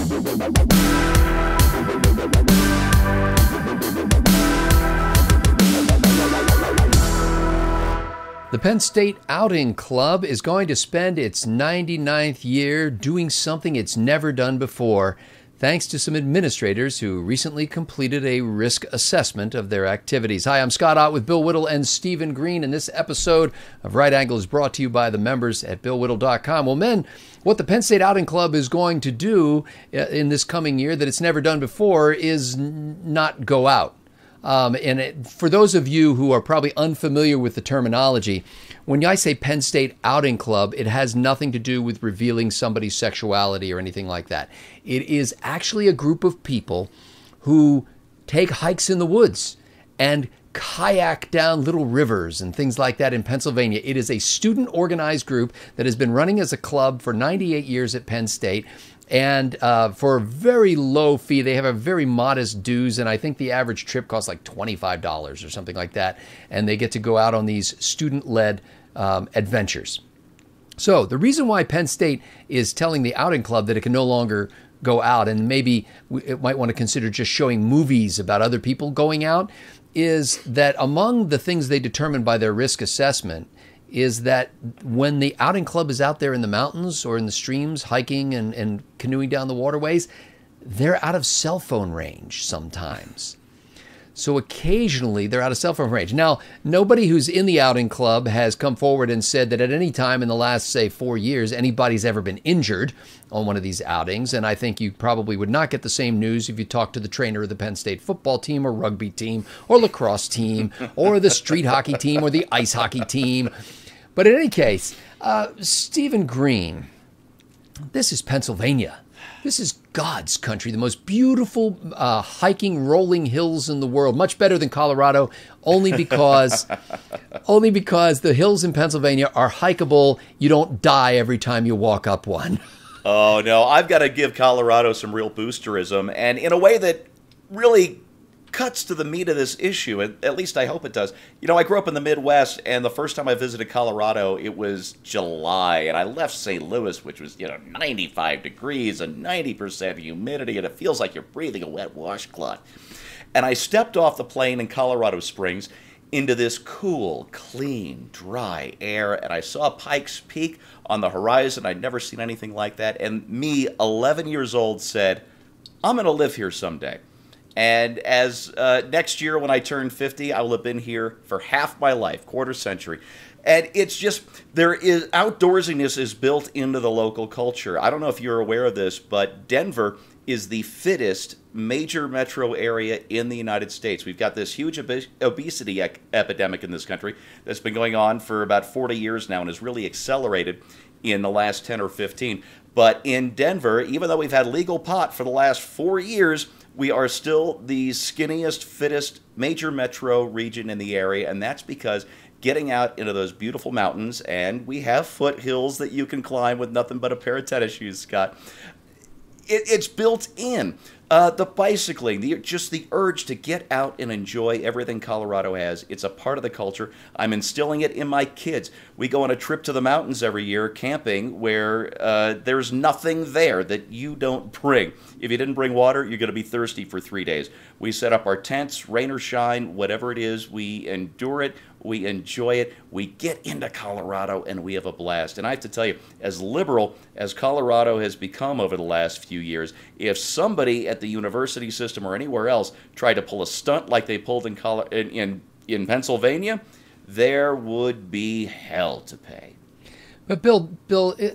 The Penn State Outing Club is going to spend its 99th year doing something it's never done before, thanks to some administrators who recently completed a risk assessment of their activities. Hi, I'm Scott Ott with Bill Whittle and Stephen Green, and this episode of Right Angle is brought to you by the members at BillWhittle.com. Well, men, what the Penn State Outing Club is going to do in this coming year that it's never done before is not go out. For those of you who are probably unfamiliar with the terminology, when I say Penn State Outing Club, it has nothing to do with revealing somebody's sexuality or anything like that. It is actually a group of people who take hikes in the woods and kayak down little rivers and things like that in Pennsylvania. It is a student-organized group that has been running as a club for 98 years at Penn State. And for a very low fee, they have a very modest dues, and I think the average trip costs like $25 or something like that. And they get to go out on these student-led adventures. So the reason why Penn State is telling the outing club that it can no longer go out, and maybe it might want to consider just showing movies about other people going out, is that among the things they determined by their risk assessment is that when the outing club is out there in the mountains or in the streams hiking and canoeing down the waterways, they're out of cell phone range sometimes. So occasionally they're out of cell phone range. Now, nobody who's in the outing club has come forward and said that at any time in the last, say, 4 years, anybody's ever been injured on one of these outings. And I think you probably would not get the same news if you talked to the trainer of the Penn State football team or rugby team or lacrosse team or the street hockey team or the ice hockey team. But in any case, Stephen Green, this is Pennsylvania. This is God's country, the most beautiful hiking, rolling hills in the world, much better than Colorado, only because the hills in Pennsylvania are hikeable. You don't die every time you walk up one. Oh, no, I've got to give Colorado some real boosterism, and in a way that really cuts to the meat of this issue, at least I hope it does. You know, I grew up in the Midwest, and the first time I visited Colorado, it was July, and I left St. Louis, which was, 95 degrees and 90% humidity, and it feels like you're breathing a wet washcloth. And I stepped off the plane in Colorado Springs into this cool, clean, dry air, and I saw Pikes Peak on the horizon. I'd never seen anything like that, and me, 11 years old, said, I'm going to live here someday. And as next year when I turn 50, I will have been here for half my life, quarter century. And it's just, outdoorsiness is built into the local culture. I don't know if you're aware of this, but Denver is the fittest major metro area in the United States. We've got this huge obesity epidemic in this country that's been going on for about 40 years now and has really accelerated in the last 10 or 15. But in Denver, even though we've had legal pot for the last 4 years, we are still the skinniest, fittest major metro region in the area, and that's because getting out into those beautiful mountains, and we have foothills that you can climb with nothing but a pair of tennis shoes, Scott. It's built in. The bicycling, just the urge to get out and enjoy everything Colorado has. It's a part of the culture. I'm instilling it in my kids. We go on a trip to the mountains every year camping where there's nothing there that you don't bring. If you didn't bring water, you're going to be thirsty for 3 days. We set up our tents, rain or shine, whatever it is. We endure it. We enjoy it. We get into Colorado, and we have a blast. And I have to tell you, as liberal as Colorado has become over the last few years, if somebody at the university system or anywhere else tried to pull a stunt like they pulled in Pennsylvania, there would be hell to pay. But Bill,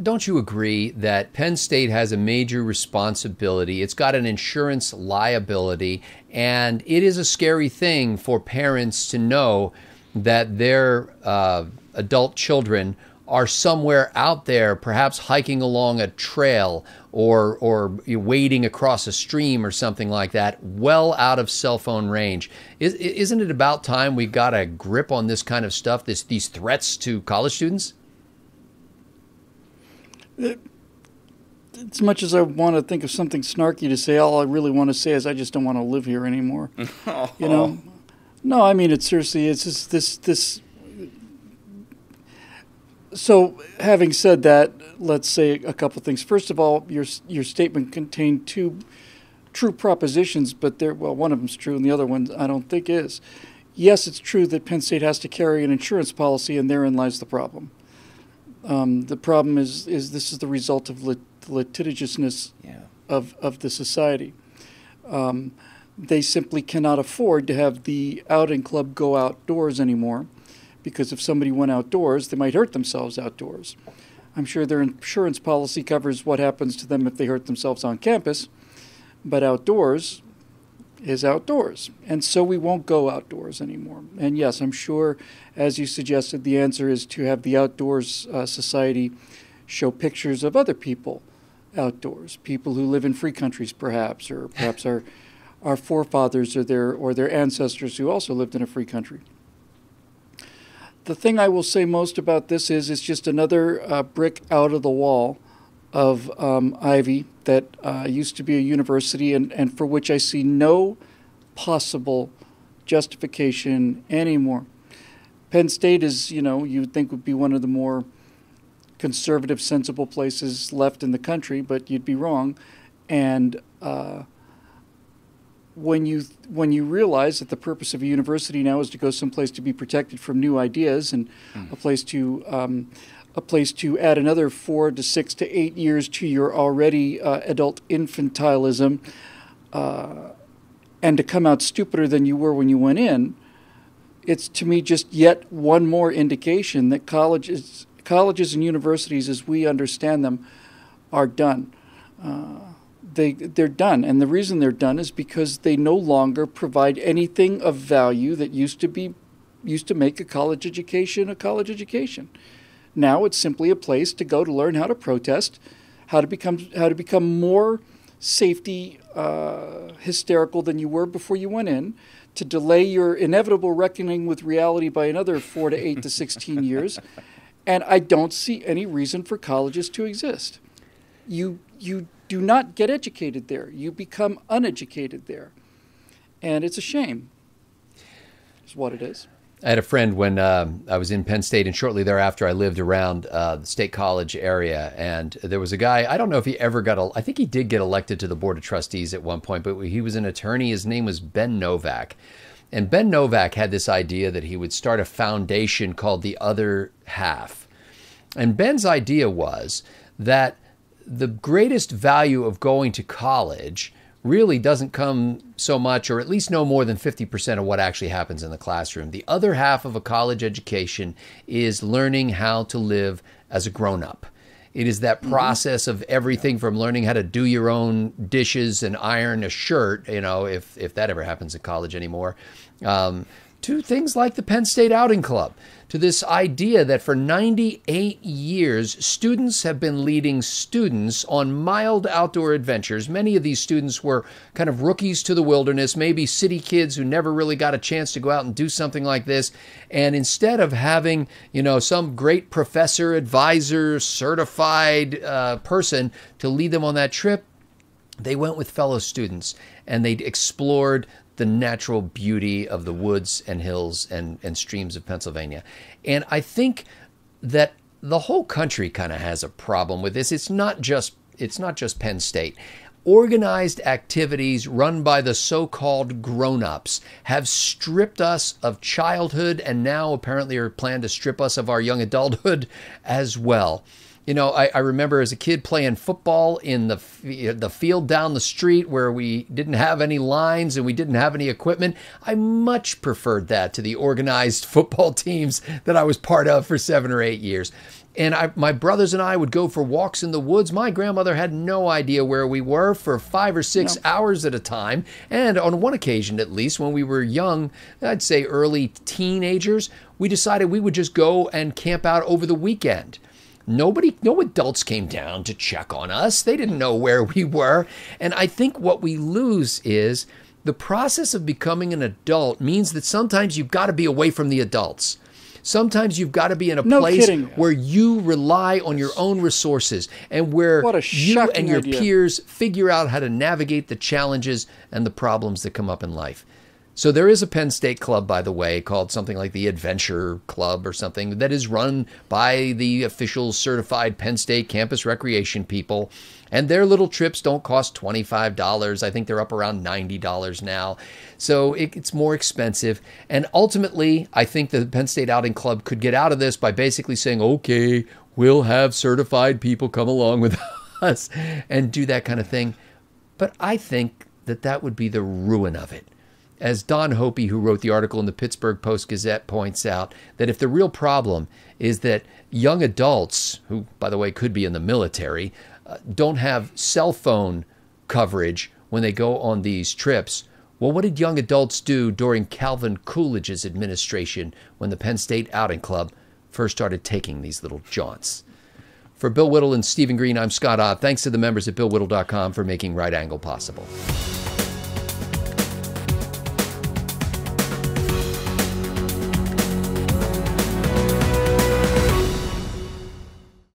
don't you agree that Penn State has a major responsibility? It's got an insurance liability, and it is a scary thing for parents to know that their adult children are somewhere out there, perhaps hiking along a trail or wading across a stream or something like that, well out of cell phone range. Isn't it about time we got a grip on this kind of stuff, these threats to college students? As much as I want to think of something snarky to say, all I really want to say is I just don't want to live here anymore. No, I mean it seriously. It's just this So, having said that, let's say a couple things. First of all, your statement contained two true propositions, but one of them's true, and the other one I don't think is. Yes, it's true that Penn State has to carry an insurance policy, and therein lies the problem. The problem is this is the result of the litigiousness of the society. They simply cannot afford to have the outing club go outdoors anymore, because if somebody went outdoors, they might hurt themselves outdoors. I'm sure their insurance policy covers what happens to them if they hurt themselves on campus, but outdoors is outdoors. And so we won't go outdoors anymore. And yes, I'm sure, as you suggested, the answer is to have the Outdoors Society show pictures of other people outdoors, people who live in free countries perhaps, or perhaps our forefathers or their ancestors who also lived in a free country. The thing I will say most about this is it's just another brick out of the wall of Ivy that used to be a university and for which I see no possible justification anymore. Penn State is, you would think would be one of the more conservative, sensible places left in the country, but you'd be wrong. And when you realize that the purpose of a university now is to go someplace to be protected from new ideas and a place to add another 4 to 6 to 8 years to your already adult infantilism, and to come out stupider than you were when you went in, it's to me just yet one more indication that colleges and universities, as we understand them, are done. They're done, and the reason they're done is because they no longer provide anything of value that used to make a college education a college education. Now it's simply a place to go to learn how to protest, how to become more safety hysterical than you were before you went in, to delay your inevitable reckoning with reality by another 4 to 8 to 16 years, and I don't see any reason for colleges to exist. You do not get educated there. You become uneducated there. And it's a shame, is what it is. I had a friend when I was in Penn State, and shortly thereafter I lived around the State College area, and there was a guy, I don't know if he ever I think he did get elected to the Board of Trustees at one point, but he was an attorney. His name was Ben Novak. And Ben Novak had this idea that he would start a foundation called The Other Half. And Ben's idea was that the greatest value of going to college really doesn't come so much, or at least no more than 50% of what actually happens in the classroom. The other half of a college education is learning how to live as a grown-up. It is that process of everything from learning how to do your own dishes and iron a shirt, if that ever happens at college anymore, to things like the Penn State Outing Club, to this idea that for 98 years, students have been leading students on mild outdoor adventures. Many of these students were kind of rookies to the wilderness, maybe city kids who never really got a chance to go out and do something like this. And instead of having, some great professor, advisor, certified person to lead them on that trip, they went with fellow students and they explored the natural beauty of the woods and hills and streams of Pennsylvania. And I think that the whole country kind of has a problem with this. It's not just Penn State. Organized activities run by the so-called grown-ups have stripped us of childhood and now apparently are planned to strip us of our young adulthood as well. I remember as a kid playing football in the field down the street where we didn't have any lines and we didn't have any equipment. I much preferred that to the organized football teams that I was part of for 7 or 8 years. And my brothers and I would go for walks in the woods. My grandmother had no idea where we were for 5 or 6 hours at a time. And on one occasion, at least, when we were young, I'd say early teenagers, we decided we would just go and camp out over the weekend. No adults came down to check on us. They didn't know where we were. And I think what we lose is the process of becoming an adult means that sometimes you've got to be away from the adults. Sometimes you've got to be in a place where you rely on your own resources and where you and your peers figure out how to navigate the challenges and the problems that come up in life. So there is a Penn State club, by the way, called something like the Adventure Club or something that is run by the official certified Penn State campus recreation people. And their little trips don't cost $25. I think they're up around $90 now. So it's more expensive. And ultimately, I think the Penn State Outing Club could get out of this by basically saying, okay, we'll have certified people come along with us and do that kind of thing. But I think that would be the ruin of it. As Don Hopi, who wrote the article in the Pittsburgh Post-Gazette, points out, that if the real problem is that young adults, who, by the way, could be in the military, don't have cell phone coverage when they go on these trips, well, what did young adults do during Calvin Coolidge's administration when the Penn State Outing Club first started taking these little jaunts? For Bill Whittle and Stephen Green, I'm Scott Ott. Thanks to the members at BillWhittle.com for making Right Angle possible.